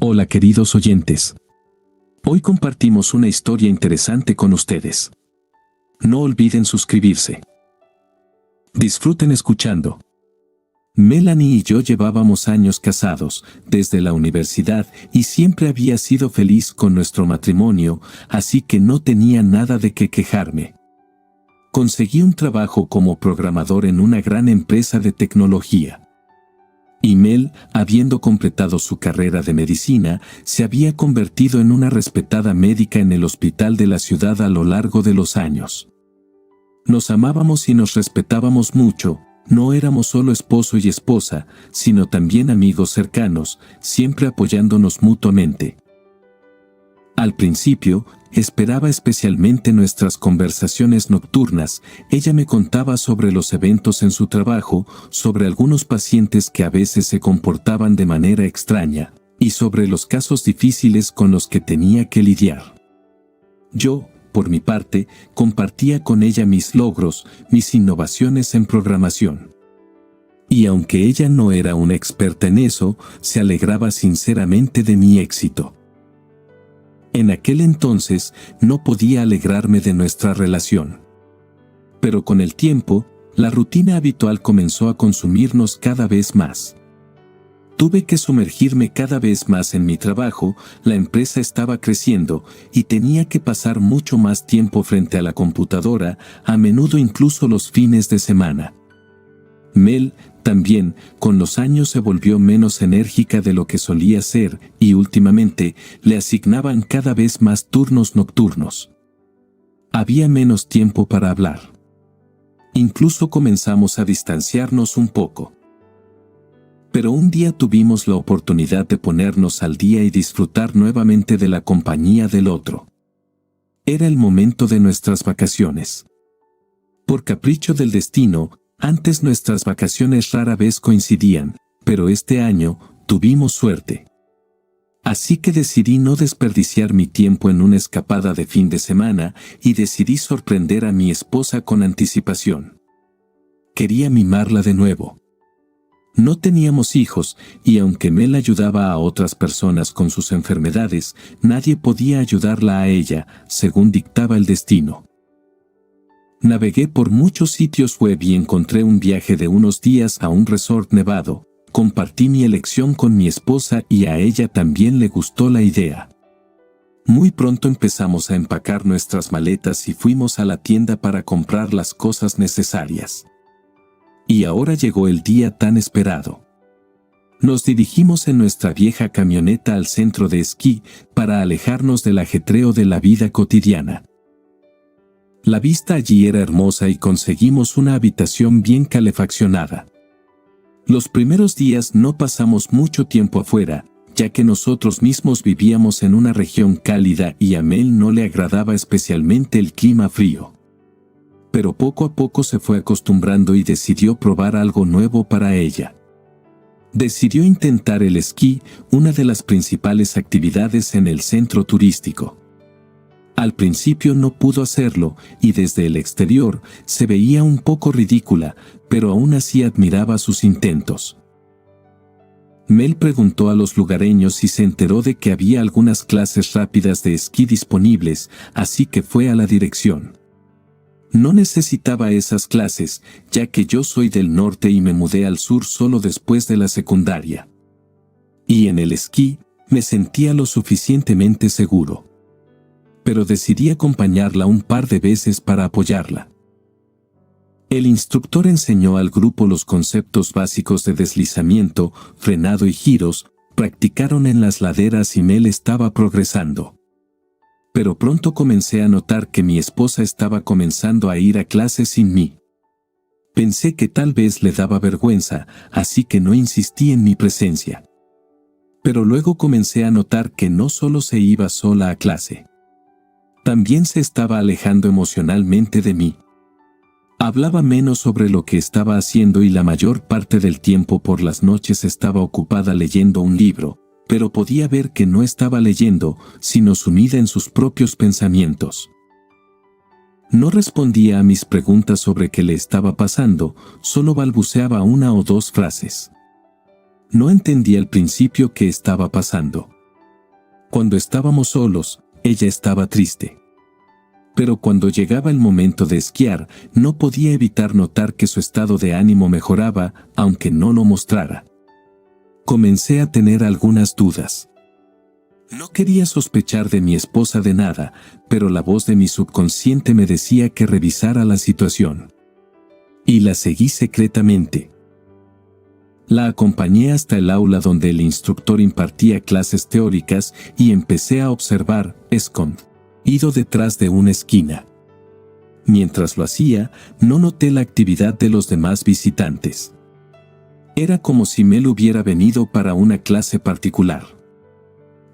Hola queridos oyentes. Hoy compartimos una historia interesante con ustedes. No olviden suscribirse. Disfruten escuchando. Melanie y yo llevábamos años casados, desde la universidad, y siempre había sido feliz con nuestro matrimonio, así que no tenía nada de qué quejarme. Conseguí un trabajo como programador en una gran empresa de tecnología. Y Mel, habiendo completado su carrera de medicina, se había convertido en una respetada médica en el hospital de la ciudad a lo largo de los años. Nos amábamos y nos respetábamos mucho, no éramos solo esposo y esposa, sino también amigos cercanos, siempre apoyándonos mutuamente. Al principio, esperaba especialmente nuestras conversaciones nocturnas. Ella me contaba sobre los eventos en su trabajo, sobre algunos pacientes que a veces se comportaban de manera extraña, y sobre los casos difíciles con los que tenía que lidiar. Yo, por mi parte, compartía con ella mis logros, mis innovaciones en programación. Y aunque ella no era una experta en eso, se alegraba sinceramente de mi éxito. En aquel entonces no podía alegrarme de nuestra relación. Pero con el tiempo, la rutina habitual comenzó a consumirnos cada vez más. Tuve que sumergirme cada vez más en mi trabajo, la empresa estaba creciendo y tenía que pasar mucho más tiempo frente a la computadora, a menudo incluso los fines de semana. Mel, también, con los años se volvió menos enérgica de lo que solía ser y últimamente le asignaban cada vez más turnos nocturnos. Había menos tiempo para hablar. Incluso comenzamos a distanciarnos un poco. Pero un día tuvimos la oportunidad de ponernos al día y disfrutar nuevamente de la compañía del otro. Era el momento de nuestras vacaciones. Por capricho del destino, antes nuestras vacaciones rara vez coincidían, pero este año tuvimos suerte. Así que decidí no desperdiciar mi tiempo en una escapada de fin de semana y decidí sorprender a mi esposa con anticipación. Quería mimarla de nuevo. No teníamos hijos, y aunque Mel ayudaba a otras personas con sus enfermedades, nadie podía ayudarla a ella, según dictaba el destino. Navegué por muchos sitios web y encontré un viaje de unos días a un resort nevado. Compartí mi elección con mi esposa y a ella también le gustó la idea. Muy pronto empezamos a empacar nuestras maletas y fuimos a la tienda para comprar las cosas necesarias. Y ahora llegó el día tan esperado. Nos dirigimos en nuestra vieja camioneta al centro de esquí para alejarnos del ajetreo de la vida cotidiana. La vista allí era hermosa y conseguimos una habitación bien calefaccionada. Los primeros días no pasamos mucho tiempo afuera, ya que nosotros mismos vivíamos en una región cálida y a Mel no le agradaba especialmente el clima frío. Pero poco a poco se fue acostumbrando y decidió probar algo nuevo para ella. Decidió intentar el esquí, una de las principales actividades en el centro turístico. Al principio no pudo hacerlo y desde el exterior se veía un poco ridícula, pero aún así admiraba sus intentos. Mel preguntó a los lugareños y se enteró de que había algunas clases rápidas de esquí disponibles, así que fue a la dirección. No necesitaba esas clases, ya que yo soy del norte y me mudé al sur solo después de la secundaria. Y en el esquí, me sentía lo suficientemente seguro. Pero decidí acompañarla un par de veces para apoyarla. El instructor enseñó al grupo los conceptos básicos de deslizamiento, frenado y giros, practicaron en las laderas y Mel estaba progresando. Pero pronto comencé a notar que mi esposa estaba comenzando a ir a clases sin mí. Pensé que tal vez le daba vergüenza, así que no insistí en mi presencia. Pero luego comencé a notar que no solo se iba sola a clase. También se estaba alejando emocionalmente de mí. Hablaba menos sobre lo que estaba haciendo y la mayor parte del tiempo por las noches estaba ocupada leyendo un libro, pero podía ver que no estaba leyendo, sino sumida en sus propios pensamientos. No respondía a mis preguntas sobre qué le estaba pasando, solo balbuceaba una o dos frases. No entendía al principio qué estaba pasando. Cuando estábamos solos, ella estaba triste. Pero cuando llegaba el momento de esquiar, no podía evitar notar que su estado de ánimo mejoraba, aunque no lo mostrara. Comencé a tener algunas dudas. No quería sospechar de mi esposa de nada, pero la voz de mi subconsciente me decía que revisara la situación. Y la seguí secretamente. La acompañé hasta el aula donde el instructor impartía clases teóricas y empecé a observar, escondido detrás de una esquina. Mientras lo hacía, no noté la actividad de los demás visitantes. Era como si Mel hubiera venido para una clase particular.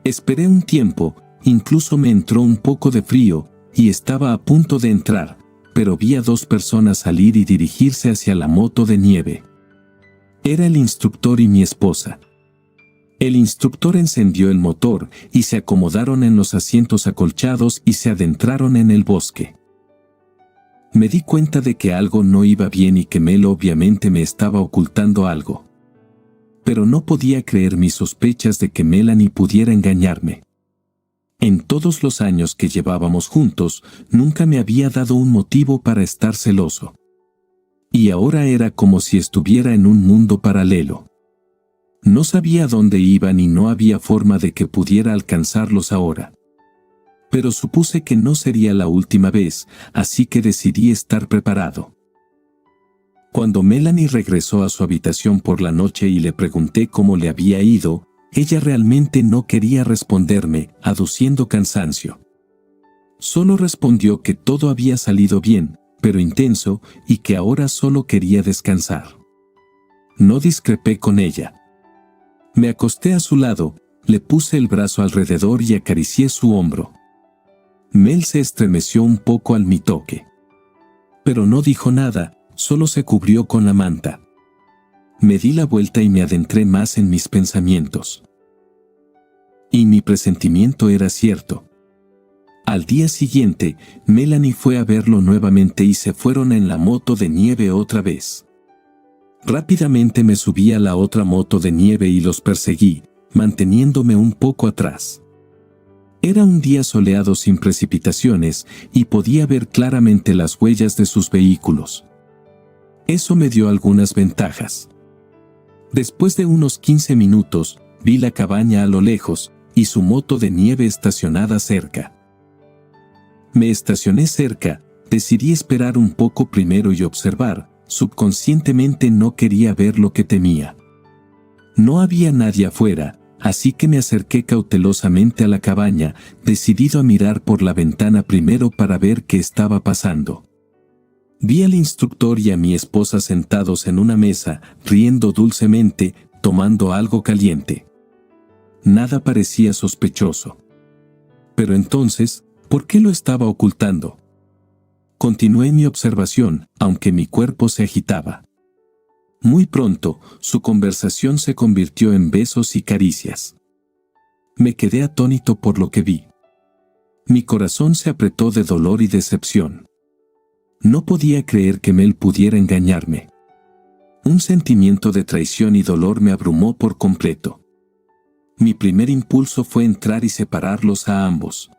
Esperé un tiempo, incluso me entró un poco de frío, y estaba a punto de entrar, pero vi a 2 personas salir y dirigirse hacia la moto de nieve. Era el instructor y mi esposa. El instructor encendió el motor y se acomodaron en los asientos acolchados y se adentraron en el bosque. Me di cuenta de que algo no iba bien y que Mel obviamente me estaba ocultando algo. Pero no podía creer mis sospechas de que Melanie pudiera engañarme. En todos los años que llevábamos juntos, nunca me había dado un motivo para estar celoso. Y ahora era como si estuviera en un mundo paralelo. No sabía dónde iban y no había forma de que pudiera alcanzarlos ahora. Pero supuse que no sería la última vez, así que decidí estar preparado. Cuando Melanie regresó a su habitación por la noche y le pregunté cómo le había ido, ella realmente no quería responderme, aduciendo cansancio. Solo respondió que todo había salido bien, pero intenso, y que ahora solo quería descansar. No discrepé con ella. Me acosté a su lado, le puse el brazo alrededor y acaricié su hombro. Mel se estremeció un poco al mi toque. Pero no dijo nada, solo se cubrió con la manta. Me di la vuelta y me adentré más en mis pensamientos. Y mi presentimiento era cierto. Al día siguiente, Melanie fue a verlo nuevamente y se fueron en la moto de nieve otra vez. Rápidamente me subí a la otra moto de nieve y los perseguí, manteniéndome un poco atrás. Era un día soleado sin precipitaciones y podía ver claramente las huellas de sus vehículos. Eso me dio algunas ventajas. Después de unos 15 minutos, vi la cabaña a lo lejos y su moto de nieve estacionada cerca. Me estacioné cerca, decidí esperar un poco primero y observar, subconscientemente no quería ver lo que temía. No había nadie afuera, así que me acerqué cautelosamente a la cabaña, decidido a mirar por la ventana primero para ver qué estaba pasando. Vi al instructor y a mi esposa sentados en una mesa, riendo dulcemente, tomando algo caliente. Nada parecía sospechoso. Pero entonces, ¿por qué lo estaba ocultando? Continué mi observación, aunque mi cuerpo se agitaba. Muy pronto, su conversación se convirtió en besos y caricias. Me quedé atónito por lo que vi. Mi corazón se apretó de dolor y decepción. No podía creer que Mel pudiera engañarme. Un sentimiento de traición y dolor me abrumó por completo. Mi primer impulso fue entrar y separarlos a ambos.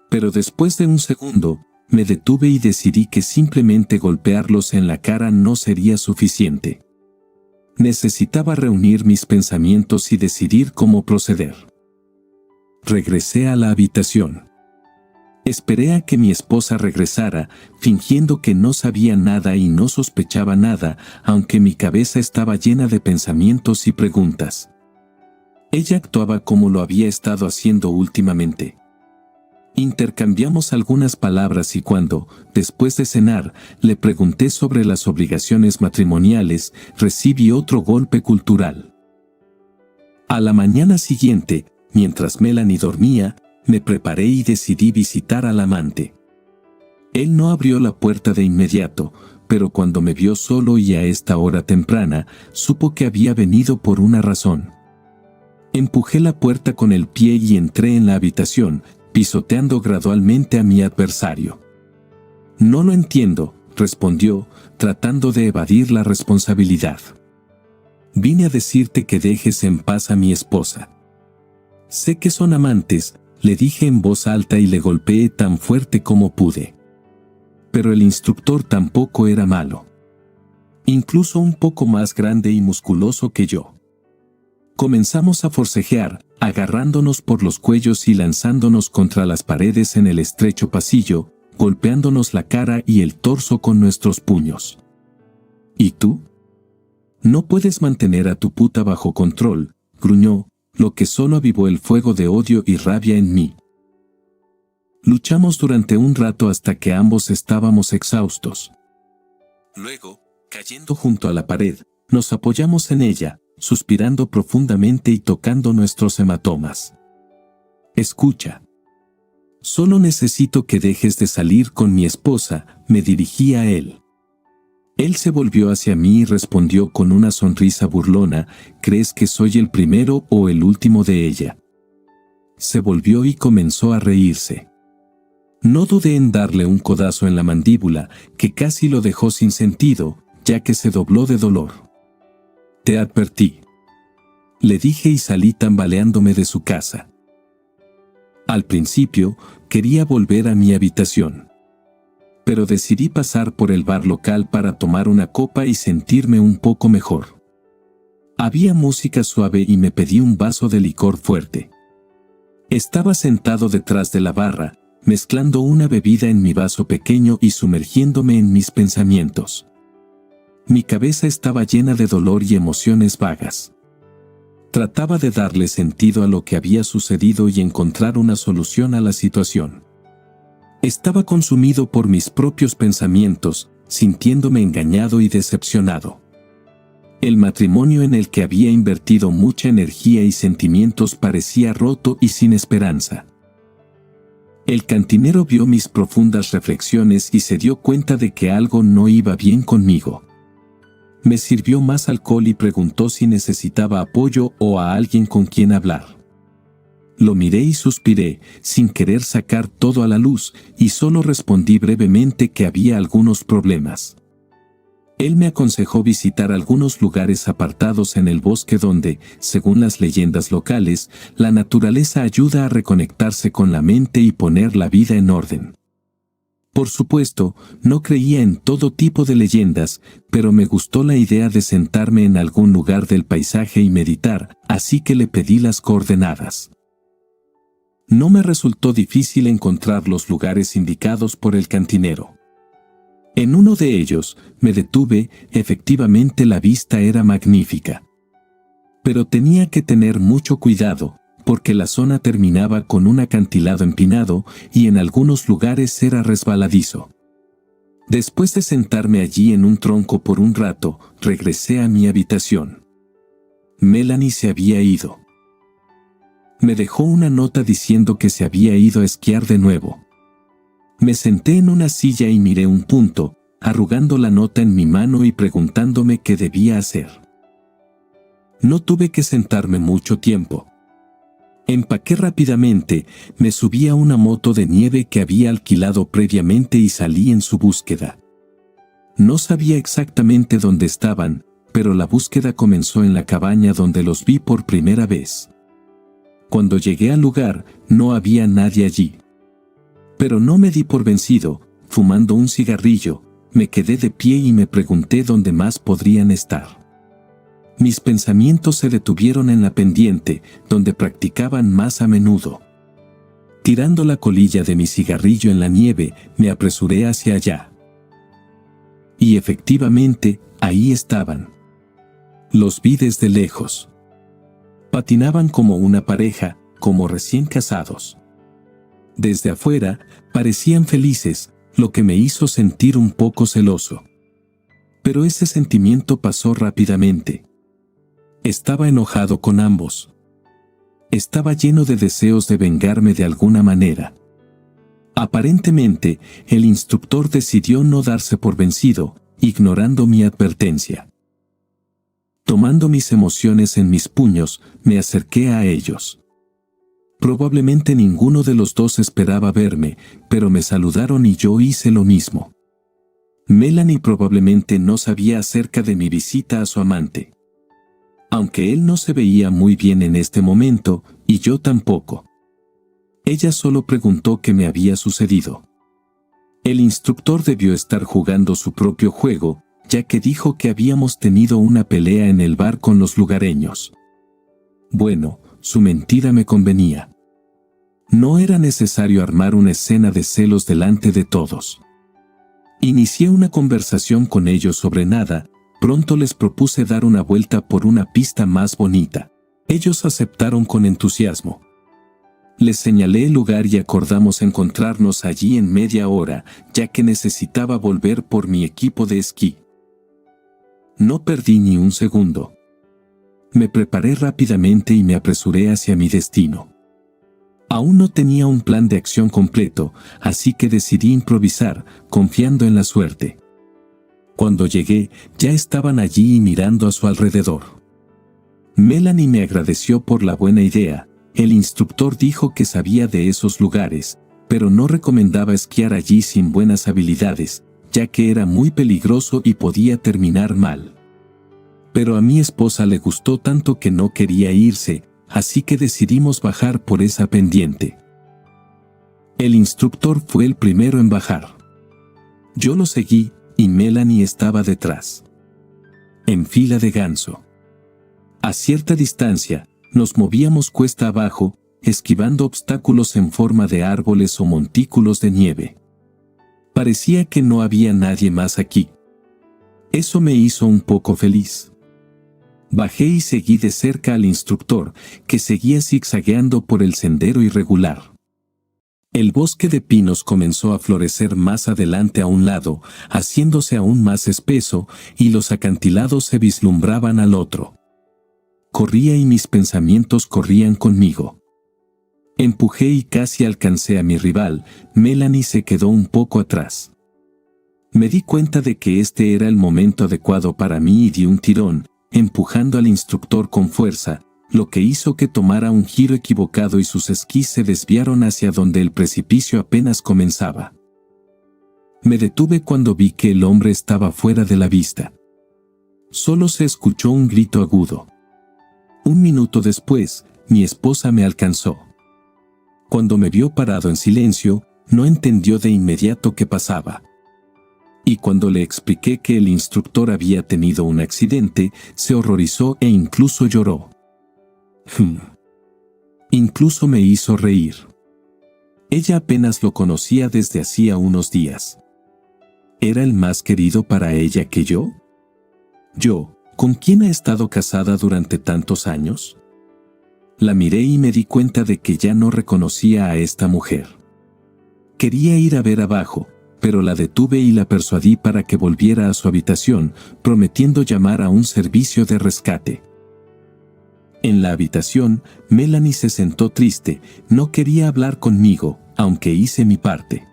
Pero después de un segundo, me detuve y decidí que simplemente golpearlos en la cara no sería suficiente. Necesitaba reunir mis pensamientos y decidir cómo proceder. Regresé a la habitación. Esperé a que mi esposa regresara, fingiendo que no sabía nada y no sospechaba nada, aunque mi cabeza estaba llena de pensamientos y preguntas. Ella actuaba como lo había estado haciendo últimamente. Intercambiamos algunas palabras y cuando, después de cenar, le pregunté sobre las obligaciones matrimoniales, recibí otro golpe cultural. A la mañana siguiente, mientras Melanie dormía, me preparé y decidí visitar al amante. Él no abrió la puerta de inmediato, pero cuando me vio solo y a esta hora temprana, supo que había venido por una razón. Empujé la puerta con el pie y entré en la habitación, pisoteando gradualmente a mi adversario. «No lo entiendo», respondió, tratando de evadir la responsabilidad. «Vine a decirte que dejes en paz a mi esposa». Sé que son amantes, le dije en voz alta y le golpeé tan fuerte como pude. Pero el instructor tampoco era malo. Incluso un poco más grande y musculoso que yo. Comenzamos a forcejear, agarrándonos por los cuellos y lanzándonos contra las paredes en el estrecho pasillo, golpeándonos la cara y el torso con nuestros puños. ¿Y tú? No puedes mantener a tu puta bajo control, gruñó, lo que solo avivó el fuego de odio y rabia en mí. Luchamos durante un rato hasta que ambos estábamos exhaustos. Luego, cayendo junto a la pared, nos apoyamos en ella, suspirando profundamente y tocando nuestros hematomas. Escucha. Solo necesito que dejes de salir con mi esposa, me dirigí a él. Él se volvió hacia mí y respondió con una sonrisa burlona, ¿crees que soy el primero o el último de ella? Se volvió y comenzó a reírse. No dudé en darle un codazo en la mandíbula, que casi lo dejó sin sentido, ya que se dobló de dolor. Te advertí. Le dije y salí tambaleándome de su casa. Al principio, quería volver a mi habitación. Pero decidí pasar por el bar local para tomar una copa y sentirme un poco mejor. Había música suave y me pedí un vaso de licor fuerte. Estaba sentado detrás de la barra, mezclando una bebida en mi vaso pequeño y sumergiéndome en mis pensamientos. Mi cabeza estaba llena de dolor y emociones vagas. Trataba de darle sentido a lo que había sucedido y encontrar una solución a la situación. Estaba consumido por mis propios pensamientos, sintiéndome engañado y decepcionado. El matrimonio en el que había invertido mucha energía y sentimientos parecía roto y sin esperanza. El cantinero vio mis profundas reflexiones y se dio cuenta de que algo no iba bien conmigo. Me sirvió más alcohol y preguntó si necesitaba apoyo o a alguien con quien hablar. Lo miré y suspiré, sin querer sacar todo a la luz, y solo respondí brevemente que había algunos problemas. Él me aconsejó visitar algunos lugares apartados en el bosque donde, según las leyendas locales, la naturaleza ayuda a reconectarse con la mente y poner la vida en orden. Por supuesto, no creía en todo tipo de leyendas, pero me gustó la idea de sentarme en algún lugar del paisaje y meditar, así que le pedí las coordenadas. No me resultó difícil encontrar los lugares indicados por el cantinero. En uno de ellos, me detuve, efectivamente la vista era magnífica. Pero tenía que tener mucho cuidado, porque la zona terminaba con un acantilado empinado y en algunos lugares era resbaladizo. Después de sentarme allí en un tronco por un rato, regresé a mi habitación. Melanie se había ido. Me dejó una nota diciendo que se había ido a esquiar de nuevo. Me senté en una silla y miré un punto, arrugando la nota en mi mano y preguntándome qué debía hacer. No tuve que sentarme mucho tiempo. Empaqué rápidamente, me subí a una moto de nieve que había alquilado previamente y salí en su búsqueda. No sabía exactamente dónde estaban, pero la búsqueda comenzó en la cabaña donde los vi por primera vez. Cuando llegué al lugar, no había nadie allí. Pero no me di por vencido, fumando un cigarrillo, me quedé de pie y me pregunté dónde más podrían estar. Mis pensamientos se detuvieron en la pendiente, donde practicaban más a menudo. Tirando la colilla de mi cigarrillo en la nieve, me apresuré hacia allá. Y efectivamente, ahí estaban. Los vi desde lejos. Patinaban como una pareja, como recién casados. Desde afuera, parecían felices, lo que me hizo sentir un poco celoso. Pero ese sentimiento pasó rápidamente. Estaba enojado con ambos. Estaba lleno de deseos de vengarme de alguna manera. Aparentemente, el instructor decidió no darse por vencido, ignorando mi advertencia. Tomando mis emociones en mis puños, me acerqué a ellos. Probablemente ninguno de los dos esperaba verme, pero me saludaron y yo hice lo mismo. Melanie probablemente no sabía acerca de mi visita a su amante. Aunque él no se veía muy bien en este momento, Y yo tampoco. Ella solo preguntó qué me había sucedido. El instructor debió estar jugando su propio juego, ya que dijo que habíamos tenido una pelea en el bar con los lugareños. Bueno, su mentira me convenía. No era necesario armar una escena de celos delante de todos. Inicié una conversación con ellos sobre nada. Pronto les propuse dar una vuelta por una pista más bonita. Ellos aceptaron con entusiasmo. Les señalé el lugar y acordamos encontrarnos allí en media hora, ya que necesitaba volver por mi equipo de esquí. No perdí ni un segundo. Me preparé rápidamente y me apresuré hacia mi destino. Aún no tenía un plan de acción completo, así que decidí improvisar, confiando en la suerte. Cuando llegué, ya estaban allí y mirando a su alrededor. Melanie me agradeció por la buena idea. El instructor dijo que sabía de esos lugares, pero no recomendaba esquiar allí sin buenas habilidades, ya que era muy peligroso y podía terminar mal. Pero a mi esposa le gustó tanto que no quería irse, así que decidimos bajar por esa pendiente. El instructor fue el primero en bajar. Yo lo seguí, y Melanie estaba detrás. En fila de ganso. A cierta distancia, nos movíamos cuesta abajo, esquivando obstáculos en forma de árboles o montículos de nieve. Parecía que no había nadie más aquí. Eso me hizo un poco feliz. Bajé y seguí de cerca al instructor, que seguía zigzagueando por el sendero irregular. El bosque de pinos comenzó a florecer más adelante a un lado, haciéndose aún más espeso, y los acantilados se vislumbraban al otro. Corría y mis pensamientos corrían conmigo. Empujé y casi alcancé a mi rival. Melanie se quedó un poco atrás. Me di cuenta de que este era el momento adecuado para mí y di un tirón, empujando al instructor con fuerza, lo que hizo que tomara un giro equivocado y sus esquís se desviaron hacia donde el precipicio apenas comenzaba. Me detuve cuando vi que el hombre estaba fuera de la vista. Solo se escuchó un grito agudo. Un minuto después, mi esposa me alcanzó. Cuando me vio parado en silencio, no entendió de inmediato qué pasaba. Y cuando le expliqué que el instructor había tenido un accidente, se horrorizó e incluso lloró. Incluso me hizo reír. Ella apenas lo conocía desde hacía unos días. ¿Era el más querido para ella que yo? Yo, ¿con quién ha estado casada durante tantos años? La miré y me di cuenta de que ya no reconocía a esta mujer. Quería ir a ver abajo, pero la detuve y la persuadí para que volviera a su habitación, prometiendo llamar a un servicio de rescate. En la habitación, Melanie se sentó triste, no quería hablar conmigo, aunque hice mi parte.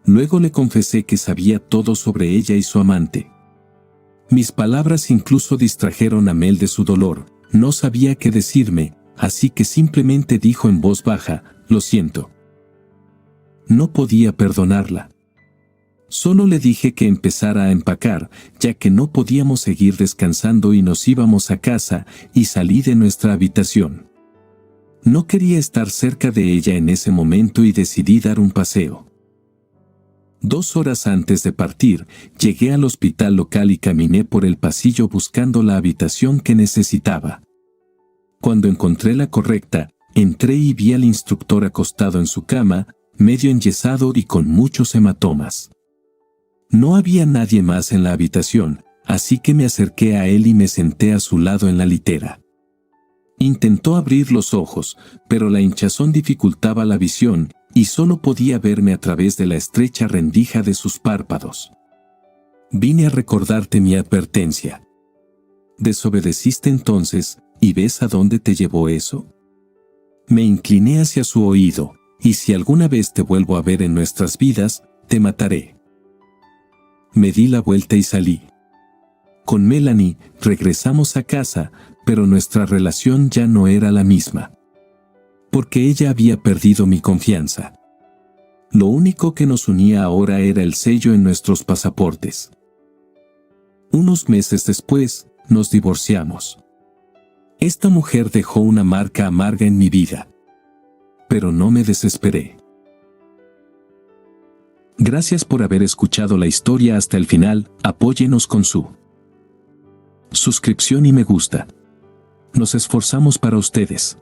Luego le confesé que sabía todo sobre ella y su amante. Mis palabras incluso distrajeron a Mel de su dolor, no sabía qué decirme, así que simplemente dijo en voz baja, «Lo siento». No podía perdonarla. Solo le dije que empezara a empacar, ya que no podíamos seguir descansando y nos íbamos a casa, y salí de nuestra habitación. No quería estar cerca de ella en ese momento y decidí dar un paseo. 2 horas antes de partir, llegué al hospital local y caminé por el pasillo buscando la habitación que necesitaba. Cuando encontré la correcta, entré y vi al instructor acostado en su cama, medio enyesado y con muchos hematomas. No había nadie más en la habitación, así que me acerqué a él y me senté a su lado en la litera. Intentó abrir los ojos, pero la hinchazón dificultaba la visión, y solo podía verme a través de la estrecha rendija de sus párpados. Vine a recordarte mi advertencia. ¿Desobedeciste entonces, y ves a dónde te llevó eso? Me incliné hacia su oído, y si alguna vez te vuelvo a ver en nuestras vidas, te mataré. Me di la vuelta y salí. Con Melanie, regresamos a casa, pero nuestra relación ya no era la misma. Porque ella había perdido mi confianza. Lo único que nos unía ahora era el sello en nuestros pasaportes. Unos meses después, nos divorciamos. Esta mujer dejó una marca amarga en mi vida. Pero no me desesperé. Gracias por haber escuchado la historia hasta el final. Apóyenos con su suscripción y me gusta. Nos esforzamos para ustedes.